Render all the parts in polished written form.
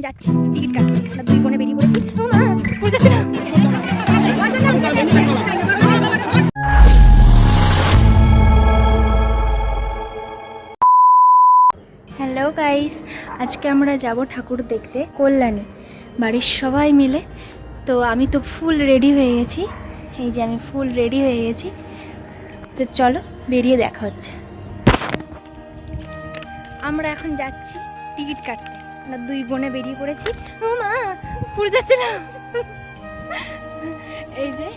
যাচ্ছি টিকিট কাটতে। আমরা দুই বোনে বেরিয়ে পড়েছি। ও মা, পড়ে যাচ্ছে না। হ্যালো গাইস, আজকে আমরা যাব ঠাকুর দেখতে কল্যাণী, বাড়ির সবাই মিলে। তো আমি তো ফুল রেডি হয়ে গেছি, এই যে আমি ফুল রেডি হয়ে গেছি। তো চলো বেরিয়ে দেখা হচ্ছে। আমরা এখন যাচ্ছি টিকিট কাটতে। আমরা দুই বোনে বেরিয়ে পড়েছি। ও মা, পড়ে যাচ্ছে না। এই যে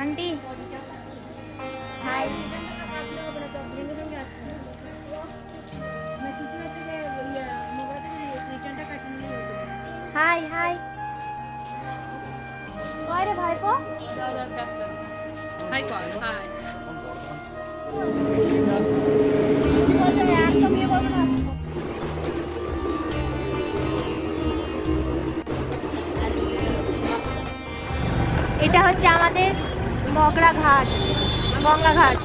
আন্টি, হাই। High high. কয় রে ভাইপো? হাই কর, হাই। এটা হচ্ছে আমাদের মগরা ঘাট, গঙ্গা ঘাট।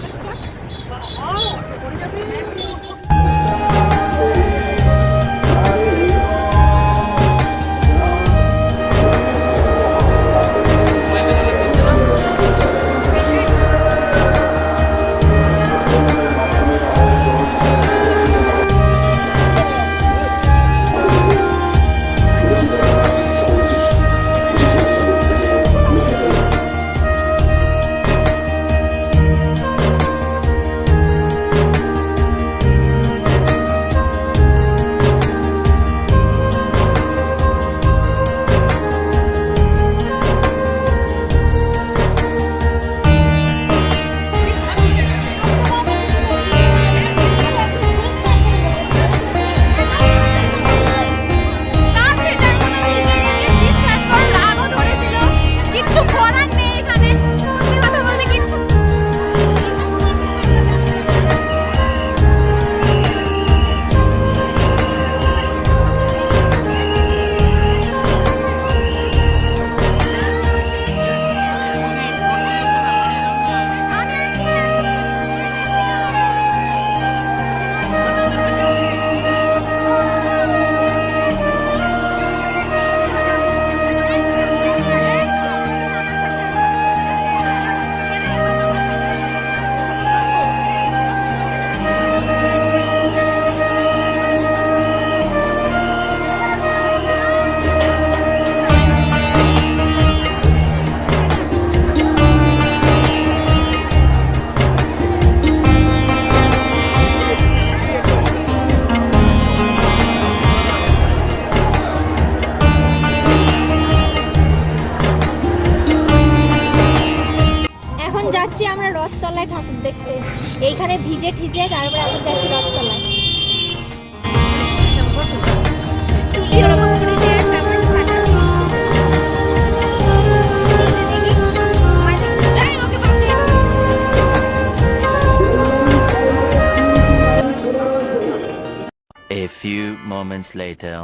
যাচ্ছি আমরা রথতলায় ঠাকুর দেখতে। এইখানে ভিজে ঠিজে তারপরে এখন যাচ্ছি রথতলায়। A few moments later.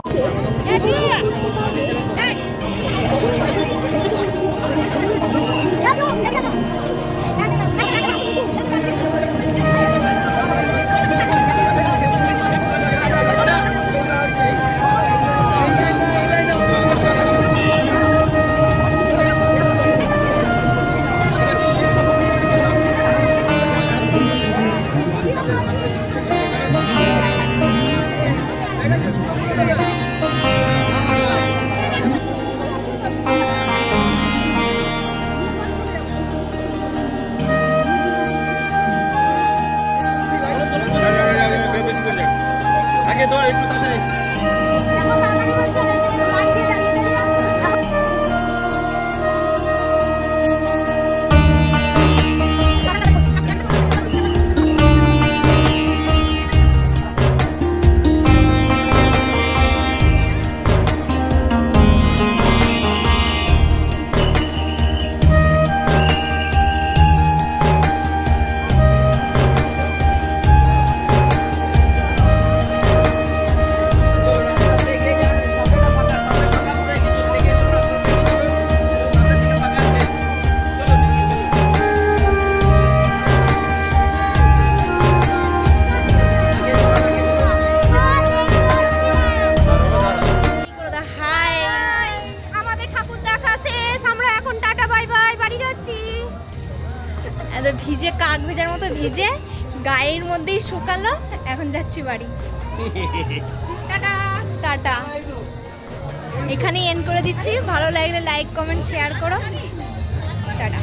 এত ভিজে কাক ভেজার মতো ভিজে গায়ের মধ্যেই শুকালো। এখন যাচ্ছি বাড়ি। Tata tata. এখানেই এন্ড করে দিচ্ছি। ভালো লাগলে লাইক কমেন্ট শেয়ার করো। টাটা।